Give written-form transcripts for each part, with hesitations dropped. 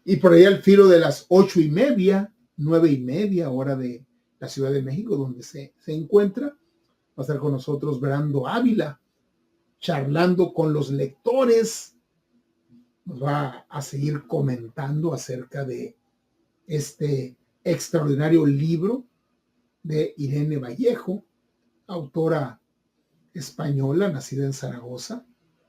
Y por ahí al filo de las 8:30, 9:30, hora de la Ciudad de México, donde se encuentra, va a estar con nosotros Brando Ávila, charlando con los lectores. Nos va a seguir comentando acerca de este extraordinario libro de Irene Vallejo, autora española, nacida en Zaragoza,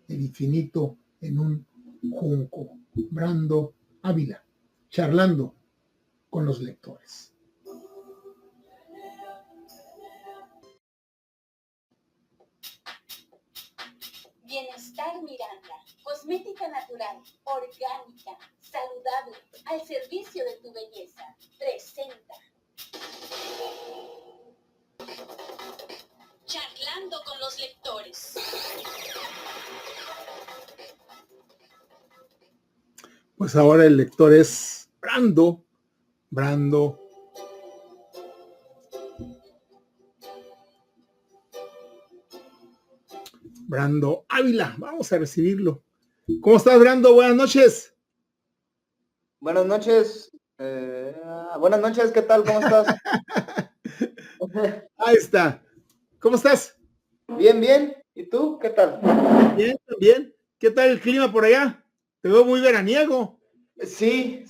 El infinito en un junco. Brando Ávila, charlando con los lectores. Bienestar Miranda, cosmética natural, orgánica, saludable, al servicio de tu belleza, presenta Charlando con los lectores. Pues ahora el lector es Brando Ávila. Vamos a recibirlo. ¿Cómo estás, Brando? Buenas noches. Buenas noches. Buenas noches, ¿qué tal? ¿Cómo estás? Ahí está. ¿Cómo estás? Bien, bien. ¿Y tú? ¿Qué tal? Bien, también. ¿Qué tal el clima por allá? Te veo muy veraniego. Sí.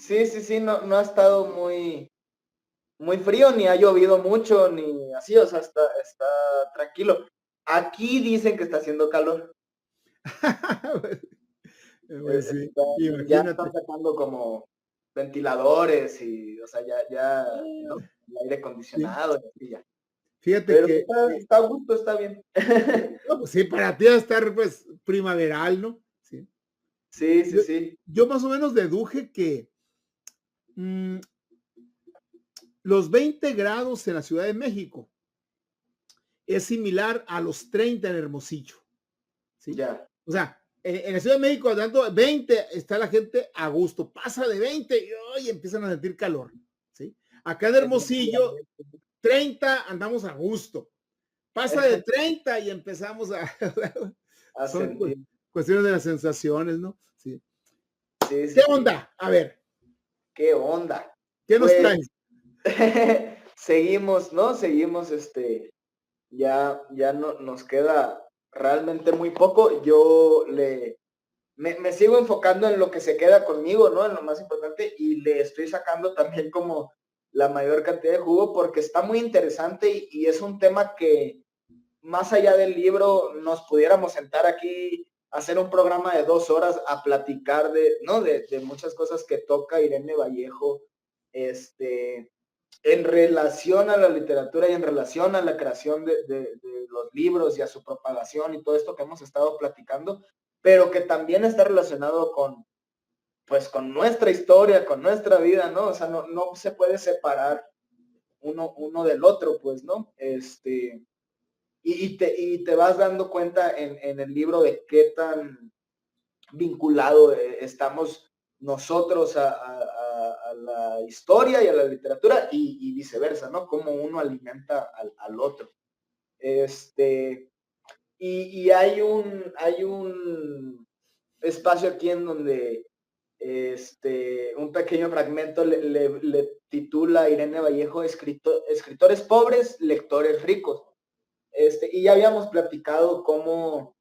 No ha estado muy frío, ni ha llovido mucho, ni así, o sea, está tranquilo. Aquí dicen que está haciendo calor. Pues sí, Ya están sacando como ventiladores y, o sea, ya, ¿no? El aire acondicionado y así ya. Fíjate pero que está a gusto, está bien. no, pues sí, para ti va a estar pues primaveral, ¿no? Sí. Sí. Yo más o menos deduje que los 20 grados en la Ciudad de México es similar a los 30 en Hermosillo. ¿Sí? Ya. O sea, en la Ciudad de México, tanto 20 está la gente a gusto, pasa de 20 y empiezan a sentir calor. ¿Sí? Acá en Hermosillo, 30 andamos a gusto. Pasa de 30 y empezamos a son sentir. Cuestiones de las sensaciones, ¿no? Sí. Sí, ¿Qué onda? A ver. ¿Qué onda? ¿Qué nos traes? Seguimos, ¿no? Seguimos, ya no nos queda realmente muy poco. Yo me sigo enfocando en lo que se queda conmigo, ¿no? En lo más importante, y le estoy sacando también como la mayor cantidad de jugo porque está muy interesante y es un tema que más allá del libro nos pudiéramos sentar aquí, hacer un programa de 2 horas a platicar ¿no? de muchas cosas que toca Irene Vallejo, en relación a la literatura y en relación a la creación de los libros y a su propagación y todo esto que hemos estado platicando, pero que también está relacionado con nuestra historia, con nuestra vida, ¿no? O sea, no se puede separar uno del otro, pues, ¿no? Y te vas dando cuenta en el libro de qué tan vinculado estamos nosotros a la historia y a la literatura y viceversa, ¿no? Cómo uno alimenta al otro. Y hay un espacio aquí en donde un pequeño fragmento le titula Irene Vallejo, escritores pobres, lectores ricos. Y ya habíamos platicado cómo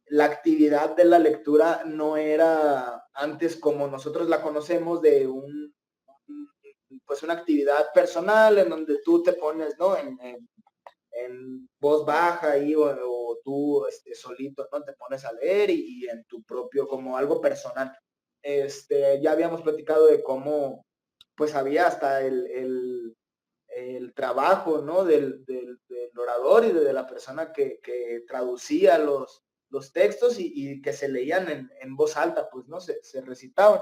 la actividad de la lectura no era antes como nosotros la conocemos de pues una actividad personal en donde tú te pones, ¿no? En voz baja ahí o tú solito, ¿no? Te pones a leer y en tu propio, como algo personal. Ya habíamos platicado de cómo pues había hasta el trabajo, ¿no? Del orador y de la persona que traducía los textos y que se leían en voz alta, pues, ¿no? Se recitaban.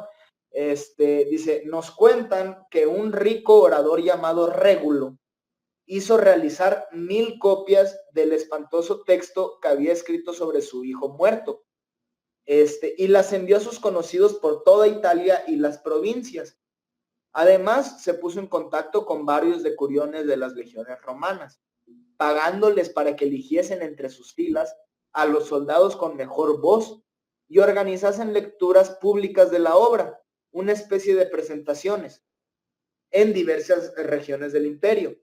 Dice, nos cuentan que un rico orador llamado Régulo hizo realizar 1000 copias del espantoso texto que había escrito sobre su hijo muerto. Y las envió a sus conocidos por toda Italia y las provincias. Además, se puso en contacto con varios decuriones de las legiones romanas. pagándoles para que eligiesen entre sus filas a los soldados con mejor voz y organizasen lecturas públicas de la obra, una especie de presentaciones en diversas regiones del imperio.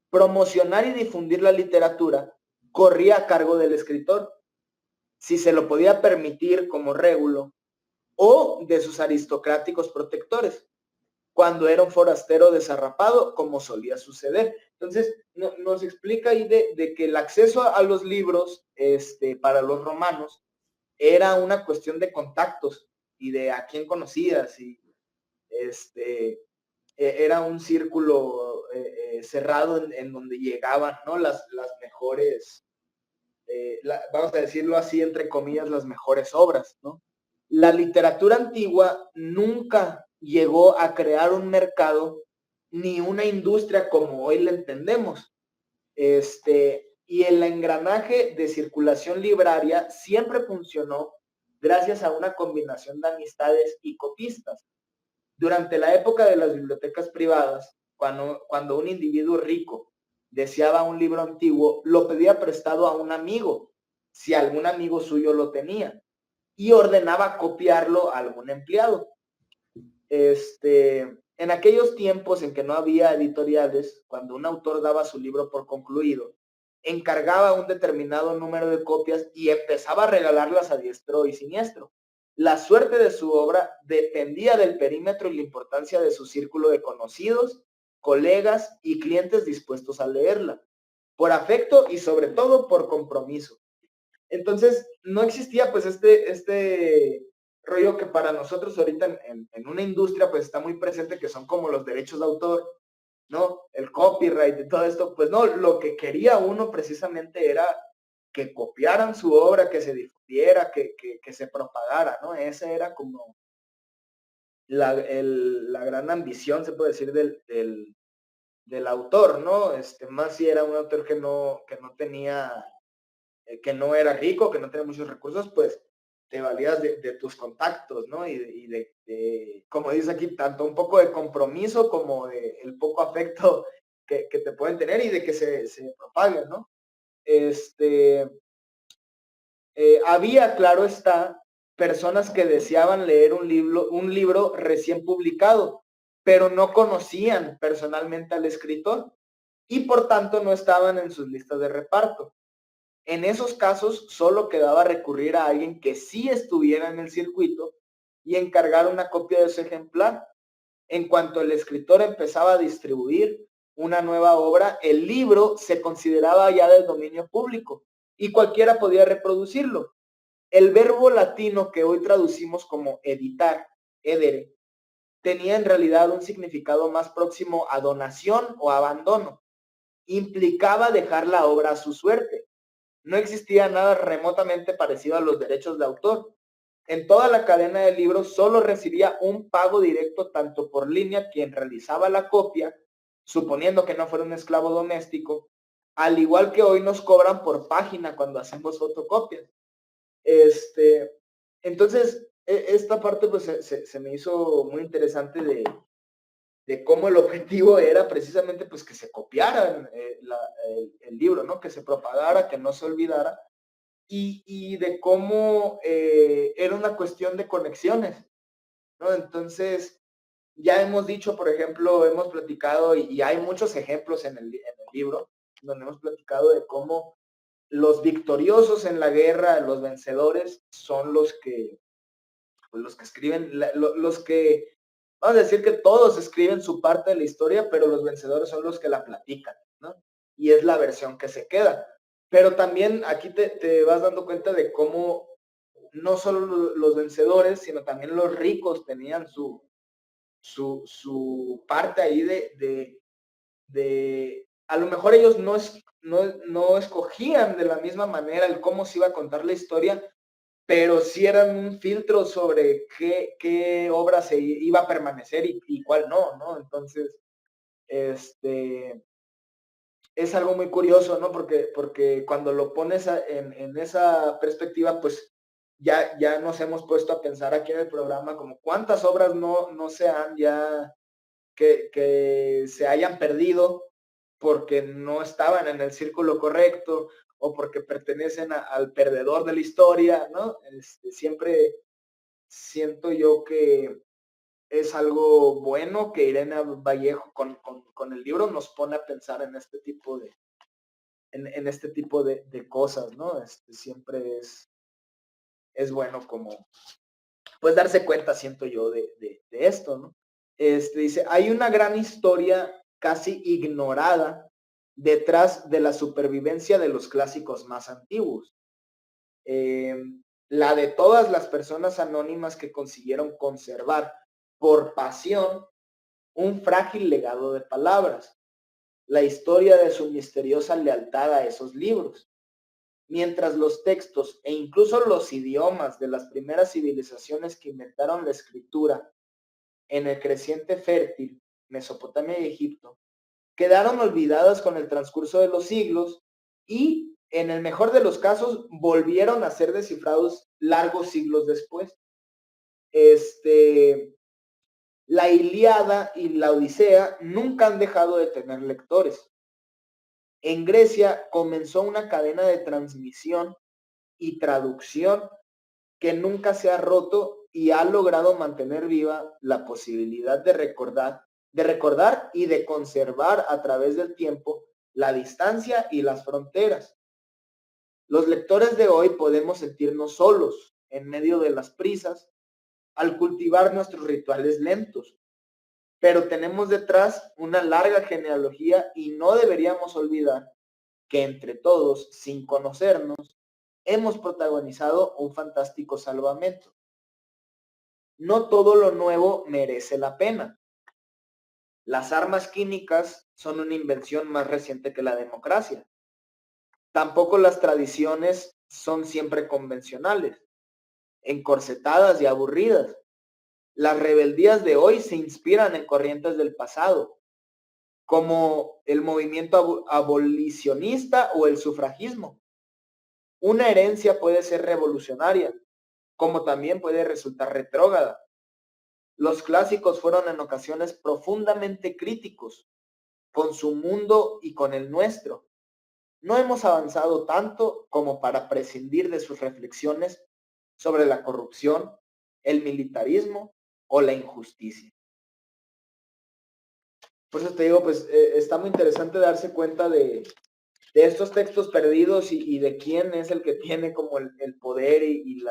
Promocionar y difundir la literatura corría a cargo del escritor, si se lo podía permitir como régulo, o de sus aristocráticos protectores, cuando era un forastero desarrapado, como solía suceder. Entonces, nos explica ahí de que el acceso a los libros para los romanos era una cuestión de contactos y de a quién conocías, y era un círculo cerrado en donde llegaban, ¿no? las mejores, vamos a decirlo así, entre comillas, las mejores obras, ¿no? La literatura antigua nunca llegó a crear un mercado ni una industria como hoy la entendemos. Y el engranaje de circulación libraria siempre funcionó gracias a una combinación de amistades y copistas. Durante la época de las bibliotecas privadas, cuando un individuo rico deseaba un libro antiguo, lo pedía prestado a un amigo, si algún amigo suyo lo tenía, y ordenaba copiarlo a algún empleado. En aquellos tiempos en que no había editoriales, cuando un autor daba su libro por concluido, encargaba un determinado número de copias y empezaba a regalarlas a diestro y siniestro. La suerte de su obra dependía del perímetro y la importancia de su círculo de conocidos, colegas y clientes dispuestos a leerla, por afecto y sobre todo por compromiso. Entonces, no existía pues este rollo que para nosotros ahorita en una industria pues está muy presente, que son como los derechos de autor, ¿no? El copyright y todo esto. Pues no, lo que quería uno precisamente era que copiaran su obra, que se difundiera, que se propagara, ¿no? Esa era como la gran ambición, se puede decir, del autor, ¿no? Más si era un autor que no tenía, que no era rico, que no tenía muchos recursos, pues te valías de tus contactos, ¿no? Y de, como dice aquí, tanto un poco de compromiso como de el poco afecto que te pueden tener y de que se propaguen, ¿no? Había, claro está, personas que deseaban leer un libro recién publicado, pero no conocían personalmente al escritor y por tanto no estaban en sus listas de reparto. En esos casos solo quedaba recurrir a alguien que sí estuviera en el circuito y encargar una copia de su ejemplar. En cuanto el escritor empezaba a distribuir una nueva obra, el libro se consideraba ya del dominio público y cualquiera podía reproducirlo. El verbo latino que hoy traducimos como editar, edere, tenía en realidad un significado más próximo a donación o abandono. Implicaba dejar la obra a su suerte. No existía nada remotamente parecido a los derechos de autor. En toda la cadena de libros solo recibía un pago directo tanto por línea quien realizaba la copia, suponiendo que no fuera un esclavo doméstico, al igual que hoy nos cobran por página cuando hacemos fotocopias. Entonces, esta parte pues se me hizo muy interesante de cómo el objetivo era precisamente pues que se copiara el libro, ¿no? Que se propagara, que no se olvidara, y de cómo era una cuestión de conexiones, ¿no? Entonces, ya hemos dicho, por ejemplo, hemos platicado, y hay muchos ejemplos en el libro, donde hemos platicado de cómo los victoriosos en la guerra, los vencedores, son los que escriben, los que, vamos a decir que todos escriben su parte de la historia, pero los vencedores son los que la platican, ¿no? Y es la versión que se queda. Pero también aquí te vas dando cuenta de cómo no solo los vencedores, sino también los ricos tenían su parte ahí de a lo mejor ellos no escogían de la misma manera el cómo se iba a contar la historia, pero sí eran un filtro sobre qué obra se iba a permanecer y cuál no, ¿no? Entonces, es algo muy curioso, ¿no? Porque cuando lo pones en esa perspectiva, pues ya nos hemos puesto a pensar aquí en el programa como cuántas obras no se han ya, que se hayan perdido porque no estaban en el círculo correcto o porque pertenecen al perdedor de la historia, ¿no? Siempre siento yo que es algo bueno que Irene Vallejo con el libro nos pone a pensar en este tipo en este tipo de cosas, ¿no? Siempre es bueno como, pues darse cuenta, siento yo, de esto, ¿no? Dice, hay una gran historia casi ignorada detrás de la supervivencia de los clásicos más antiguos. La de todas las personas anónimas que consiguieron conservar por pasión un frágil legado de palabras, la historia de su misteriosa lealtad a esos libros. Mientras los textos e incluso los idiomas de las primeras civilizaciones que inventaron la escritura en el creciente fértil Mesopotamia y Egipto quedaron olvidadas con el transcurso de los siglos y, en el mejor de los casos, volvieron a ser descifrados largos siglos después. La Ilíada y la Odisea nunca han dejado de tener lectores. En Grecia comenzó una cadena de transmisión y traducción que nunca se ha roto y ha logrado mantener viva la posibilidad de recordar y de conservar a través del tiempo la distancia y las fronteras. Los lectores de hoy podemos sentirnos solos en medio de las prisas al cultivar nuestros rituales lentos, pero tenemos detrás una larga genealogía y no deberíamos olvidar que entre todos, sin conocernos, hemos protagonizado un fantástico salvamento. No todo lo nuevo merece la pena. Las armas químicas son una invención más reciente que la democracia. Tampoco las tradiciones son siempre convencionales, encorsetadas y aburridas. Las rebeldías de hoy se inspiran en corrientes del pasado, como el movimiento abolicionista o el sufragismo. Una herencia puede ser revolucionaria, como también puede resultar retrógrada. Los clásicos fueron en ocasiones profundamente críticos con su mundo y con el nuestro. No hemos avanzado tanto como para prescindir de sus reflexiones sobre la corrupción, el militarismo o la injusticia. Por eso te digo, pues está muy interesante darse cuenta de estos textos perdidos y de quién es el que tiene como el poder y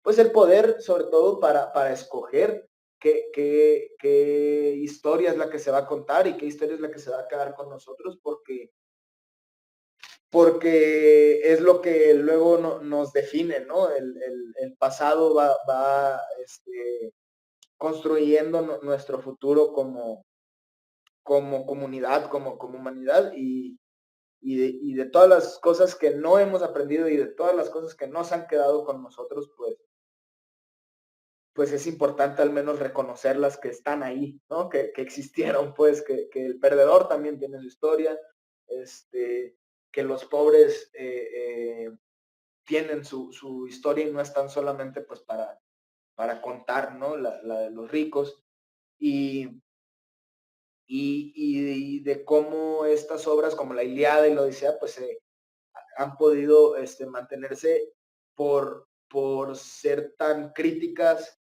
pues el poder sobre todo para escoger qué historia es la que se va a contar y qué historia es la que se va a quedar con nosotros, porque es lo que luego nos define, ¿no? El pasado va construyendo nuestro futuro como comunidad, como humanidad y de todas las cosas que no hemos aprendido y de todas las cosas que no se han quedado con nosotros, pues es importante al menos reconocerlas que están ahí, ¿no? Que existieron, pues, que el perdedor también tiene su historia, que los pobres tienen su historia y no están solamente pues para contar, ¿no? La de los ricos y de cómo estas obras como la Ilíada y la Odisea pues han podido mantenerse por ser tan críticas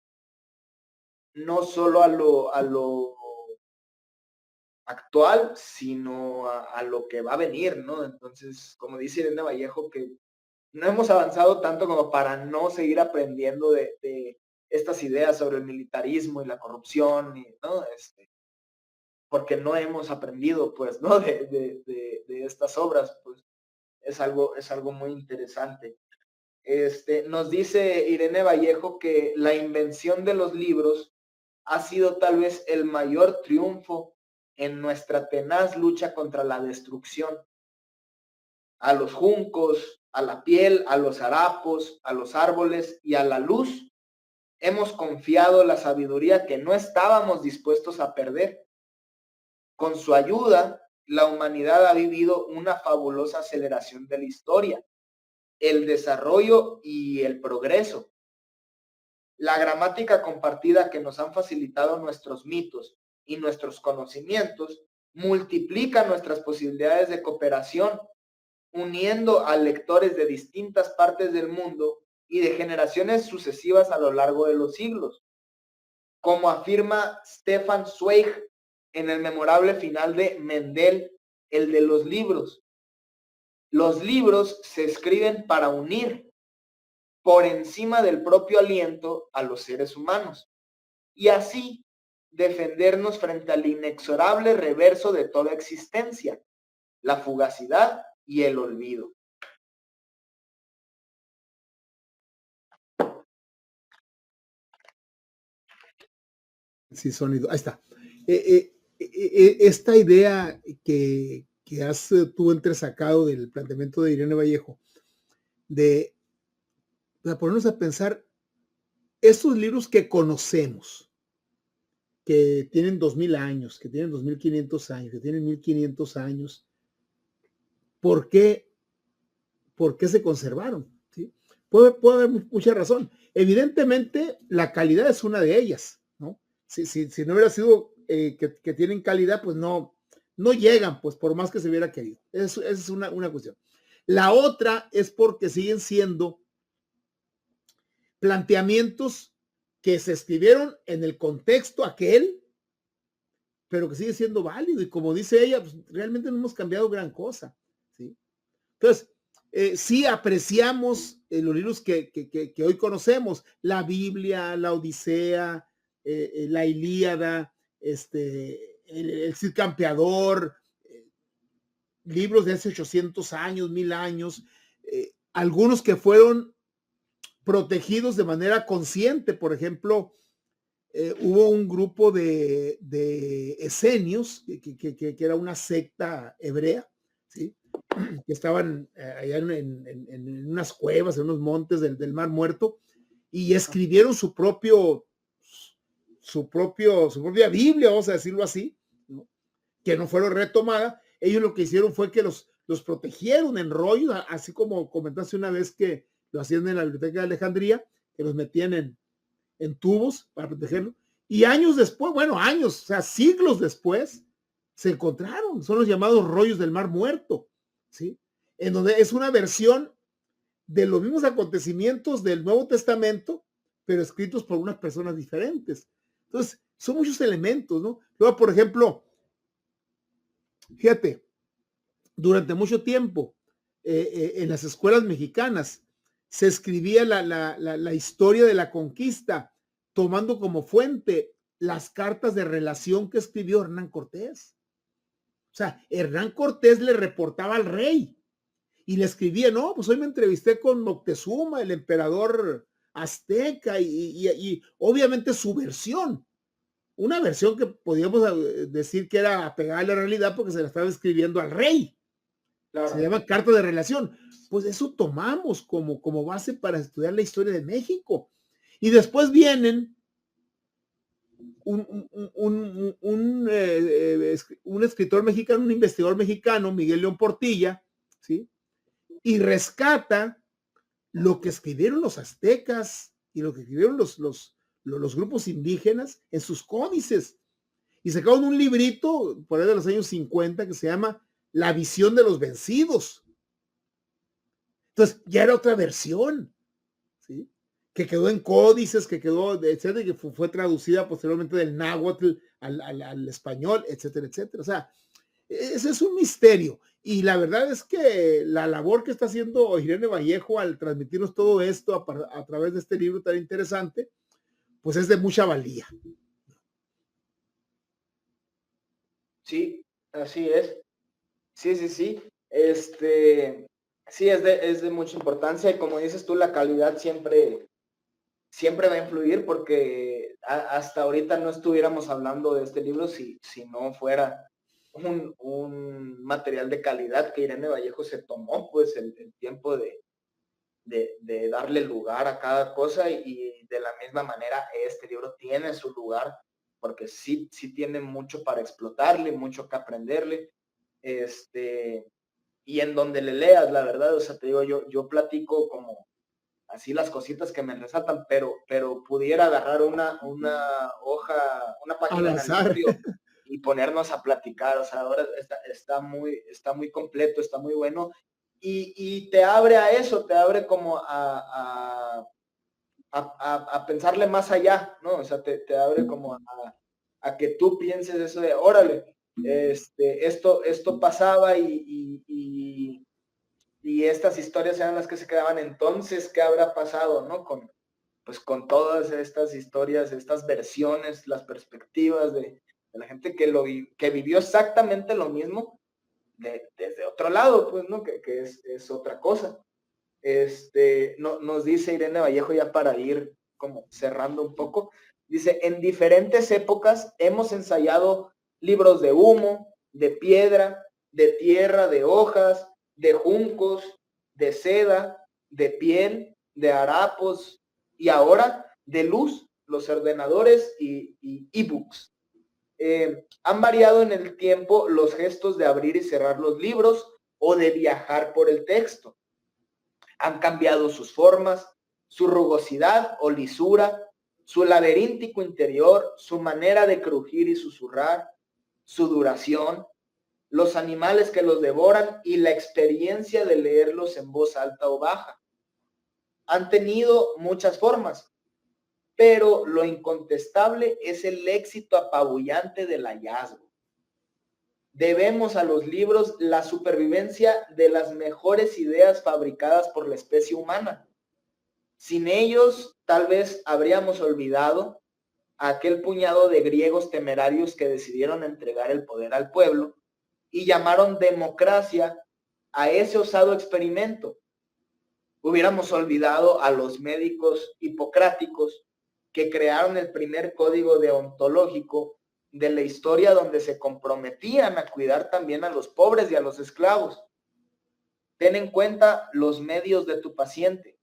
no solo a lo actual, sino a lo que va a venir, ¿no? Entonces, como dice Irene Vallejo, que no hemos avanzado tanto como para no seguir aprendiendo de estas ideas sobre el militarismo y la corrupción, ¿no? Porque no hemos aprendido, pues, ¿no? De estas obras, pues, es algo muy interesante. Nos dice Irene Vallejo que la invención de los libros ha sido tal vez el mayor triunfo en nuestra tenaz lucha contra la destrucción. A los juncos, a la piel, a los harapos, a los árboles y a la luz, hemos confiado la sabiduría que no estábamos dispuestos a perder. Con su ayuda, la humanidad ha vivido una fabulosa aceleración de la historia, el desarrollo y el progreso. La gramática compartida que nos han facilitado nuestros mitos y nuestros conocimientos multiplica nuestras posibilidades de cooperación, uniendo a lectores de distintas partes del mundo y de generaciones sucesivas a lo largo de los siglos. Como afirma Stefan Zweig en el memorable final de Mendel, el de los libros se escriben para unir por encima del propio aliento a los seres humanos y así defendernos frente al inexorable reverso de toda existencia, la fugacidad y el olvido. Sí, sonido. Ahí está. Esta idea que has tú entresacado del planteamiento de Irene Vallejo, de ponernos a pensar estos libros que conocemos, que tienen 2000 años, que tienen 2500 años, que tienen 1500 años, ¿por qué se conservaron? ¿Sí? Puede haber mucha razón. Evidentemente, la calidad es una de ellas, ¿no? Si no hubiera sido que tienen calidad, pues no llegan, pues por más que se hubiera querido. Esa es una cuestión. La otra es porque siguen siendo planteamientos que se escribieron en el contexto aquel, pero que sigue siendo válido. Y como dice ella, pues realmente no hemos cambiado gran cosa, ¿sí? Entonces, sí apreciamos los libros que hoy conocemos, la Biblia, la Odisea, la Ilíada, el Cid Campeador, libros de hace 800 años, 1000 años, algunos que fueron protegidos de manera consciente. Por ejemplo, hubo un grupo de esenios, que era una secta hebrea, ¿sí? Que estaban allá en unas cuevas, en unos montes del Mar Muerto, y escribieron su propia Biblia, vamos a decirlo así, ¿no? Que no fueron retomada. Ellos lo que hicieron fue que los protegieron en rollos, así como comentaste una vez que lo hacían en la Biblioteca de Alejandría, que los metían en tubos para protegerlo. Y años después, o sea, siglos después, se encontraron. Son los llamados rollos del Mar Muerto, ¿sí? En donde es una versión de los mismos acontecimientos del Nuevo Testamento, pero escritos por unas personas diferentes. Entonces, son muchos elementos, ¿no? Luego, por ejemplo, fíjate, durante mucho tiempo, en las escuelas mexicanas, se escribía la historia de la conquista, tomando como fuente las cartas de relación que escribió Hernán Cortés. O sea, Hernán Cortés le reportaba al rey y le escribía, no, pues hoy me entrevisté con Moctezuma, el emperador azteca, y obviamente su versión, una versión que podíamos decir que era apegada a la realidad porque se la estaba escribiendo al rey. Claro. Se llama carta de relación. Pues eso tomamos como base para estudiar la historia de México. Y después vienen un escritor mexicano, un investigador mexicano, Miguel León Portilla, ¿sí? Y rescata lo que escribieron los aztecas y lo que escribieron los grupos indígenas en sus códices. Y sacaron un librito por ahí de los años 50 que se llama La visión de los vencidos. Entonces, ya era otra versión, ¿sí? Que quedó en códices, que quedó, etcétera, que fue traducida posteriormente del náhuatl al español, etcétera, etcétera. O sea, ese es un misterio. Y la verdad es que la labor que está haciendo Irene Vallejo al transmitirnos todo esto a través de este libro tan interesante, pues es de mucha valía. Sí, así es. Sí. Sí, es de mucha importancia y como dices tú, la calidad siempre va a influir porque hasta ahorita no estuviéramos hablando de este libro si no fuera un material de calidad que Irene Vallejo se tomó pues el tiempo de darle lugar a cada cosa y de la misma manera este libro tiene su lugar porque sí tiene mucho para explotarle, mucho que aprenderle, y en donde le leas, la verdad, o sea, te digo, yo platico como así las cositas que me resaltan, pero pudiera agarrar una hoja, una página en el libro ponernos a platicar. O sea, ahora está muy completo, está muy bueno, y te abre a eso, te abre como a pensarle más allá, ¿no? O sea, te abre como a que tú pienses eso de, órale, esto pasaba y estas historias eran las que se quedaban. Entonces, ¿qué habrá pasado, no? Con todas estas historias, estas versiones, las perspectivas de la gente que vivió exactamente lo mismo desde otro lado, pues, ¿no? Que es otra cosa. Nos dice Irene Vallejo, ya para ir como cerrando un poco, dice, en diferentes épocas hemos ensayado libros de humo, de piedra, de tierra, de hojas, de juncos, de seda, de piel, de harapos, y ahora de luz, los ordenadores y e-books. Han variado en el tiempo los gestos de abrir y cerrar los libros o de viajar por el texto. Han cambiado sus formas, su rugosidad o lisura, su laberíntico interior, su manera de crujir y susurrar, su duración, los animales que los devoran y la experiencia de leerlos en voz alta o baja. Han tenido muchas formas, pero lo incontestable es el éxito apabullante del hallazgo. Debemos a los libros la supervivencia de las mejores ideas fabricadas por la especie humana. Sin ellos, tal vez habríamos olvidado a aquel puñado de griegos temerarios que decidieron entregar el poder al pueblo y llamaron democracia a ese osado experimento. Hubiéramos olvidado a los médicos hipocráticos que crearon el primer código deontológico de la historia, donde se comprometían a cuidar también a los pobres y a los esclavos. Ten en cuenta los medios de tu paciente.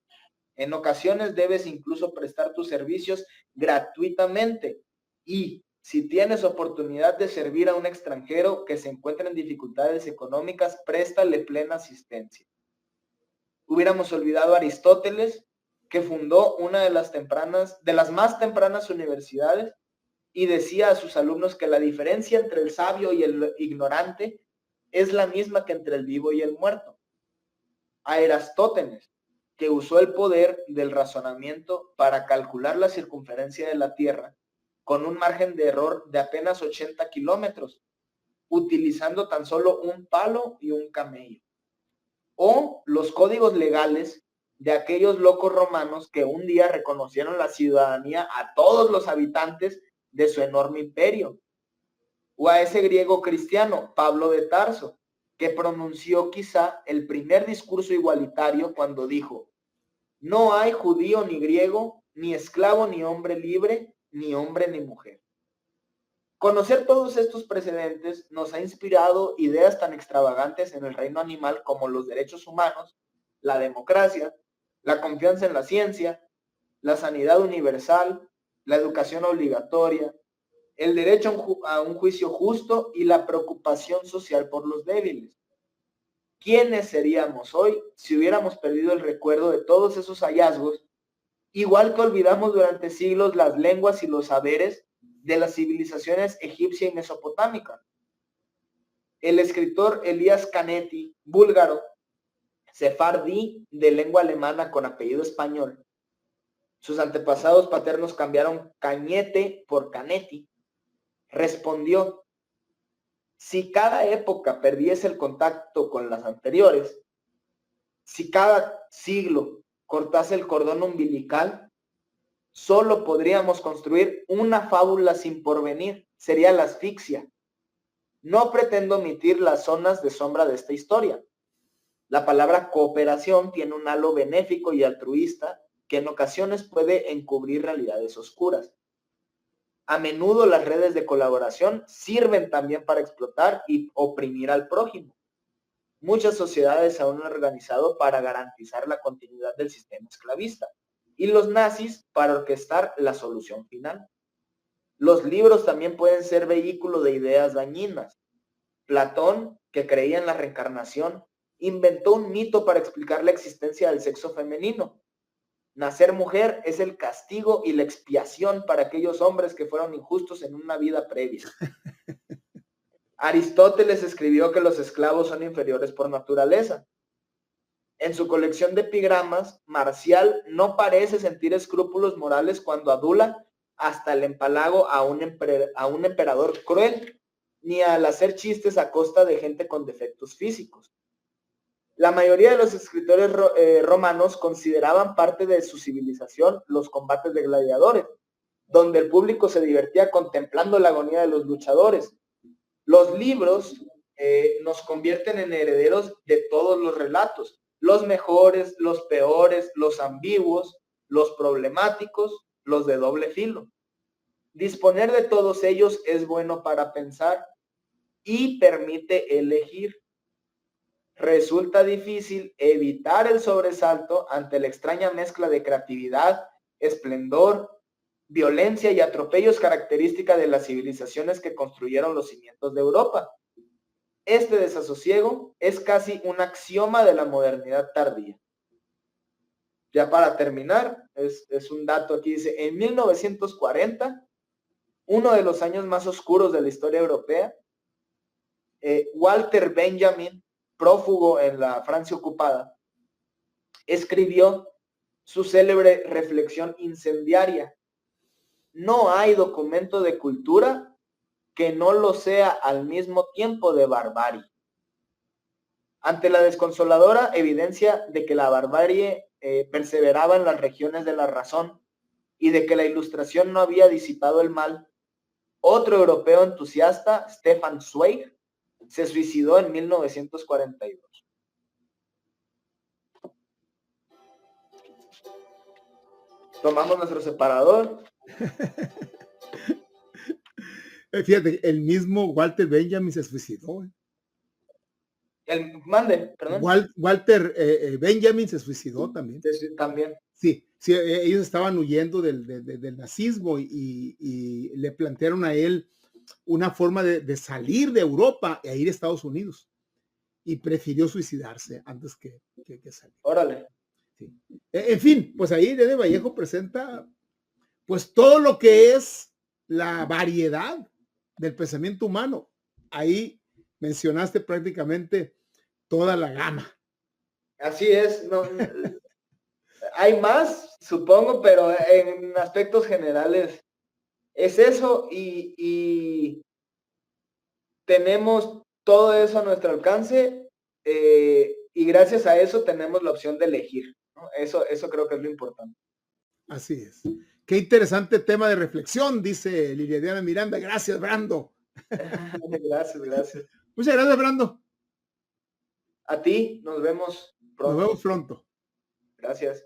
En ocasiones debes incluso prestar tus servicios gratuitamente, y si tienes oportunidad de servir a un extranjero que se encuentra en dificultades económicas, préstale plena asistencia. Hubiéramos olvidado a Aristóteles, que fundó una de las más tempranas universidades, y decía a sus alumnos que la diferencia entre el sabio y el ignorante es la misma que entre el vivo y el muerto. A Eratóstenes, que usó el poder del razonamiento para calcular la circunferencia de la Tierra con un margen de error de apenas 80 kilómetros, utilizando tan solo un palo y un camello. O los códigos legales de aquellos locos romanos que un día reconocieron la ciudadanía a todos los habitantes de su enorme imperio. O a ese griego cristiano, Pablo de Tarso, que pronunció quizá el primer discurso igualitario cuando dijo: no hay judío ni griego, ni esclavo ni hombre libre, ni hombre ni mujer. Conocer todos estos precedentes nos ha inspirado ideas tan extravagantes en el reino animal como los derechos humanos, la democracia, la confianza en la ciencia, la sanidad universal, la educación obligatoria, el derecho a un juicio justo y la preocupación social por los débiles. ¿Quiénes seríamos hoy si hubiéramos perdido el recuerdo de todos esos hallazgos, igual que olvidamos durante siglos las lenguas y los saberes de las civilizaciones egipcia y mesopotámica? El escritor Elías Canetti, búlgaro, sefardí de lengua alemana con apellido español, sus antepasados paternos cambiaron Cañete por Canetti, respondió: si cada época perdiese el contacto con las anteriores, si cada siglo cortase el cordón umbilical, solo podríamos construir una fábula sin porvenir, sería la asfixia. No pretendo omitir las zonas de sombra de esta historia. La palabra cooperación tiene un halo benéfico y altruista que en ocasiones puede encubrir realidades oscuras. A menudo las redes de colaboración sirven también para explotar y oprimir al prójimo. Muchas sociedades se han organizado para garantizar la continuidad del sistema esclavista, y los nazis para orquestar la solución final. Los libros también pueden ser vehículo de ideas dañinas. Platón, que creía en la reencarnación, inventó un mito para explicar la existencia del sexo femenino. Nacer mujer es el castigo y la expiación para aquellos hombres que fueron injustos en una vida previa. Aristóteles escribió que los esclavos son inferiores por naturaleza. En su colección de epigramas, Marcial no parece sentir escrúpulos morales cuando adula hasta el empalago a un emperador cruel, ni al hacer chistes a costa de gente con defectos físicos. La mayoría de los escritores romanos consideraban parte de su civilización los combates de gladiadores, donde el público se divertía contemplando la agonía de los luchadores. Los libros nos convierten en herederos de todos los relatos, los mejores, los peores, los ambiguos, los problemáticos, los de doble filo. Disponer de todos ellos es bueno para pensar y permite elegir. Resulta difícil evitar el sobresalto ante la extraña mezcla de creatividad, esplendor, violencia y atropellos característica de las civilizaciones que construyeron los cimientos de Europa. Este desasosiego es casi un axioma de la modernidad tardía. Ya para terminar, es un dato aquí, dice, en 1940, uno de los años más oscuros de la historia europea, Walter Benjamin, prófugo en la Francia ocupada, escribió su célebre reflexión incendiaria: no hay documento de cultura que no lo sea al mismo tiempo de barbarie. Ante la desconsoladora evidencia de que la barbarie perseveraba en las regiones de la razón y de que la Ilustración no había disipado el mal, otro europeo entusiasta, Stefan Zweig, se suicidó en 1942. Tomamos nuestro separador. Fíjate, el mismo Walter Benjamin se suicidó. Walter Benjamin se suicidó también. También. Sí, ellos estaban huyendo del nazismo y le plantearon a él una forma de salir de Europa e ir a Estados Unidos. Y prefirió suicidarse antes que salir. Órale. Sí. En fin, pues ahí Irene Vallejo presenta pues todo lo que es la variedad del pensamiento humano. Ahí mencionaste prácticamente toda la gama. Así es, no, hay más, supongo, pero en aspectos generales es eso y tenemos todo eso a nuestro alcance y gracias a eso tenemos la opción de elegir, ¿no? Eso creo que es lo importante. Así es. Qué interesante tema de reflexión, dice Liliana Miranda. Gracias, Brando. Gracias. Muchas gracias, Brando. A ti, nos vemos pronto. Nos vemos pronto. Gracias.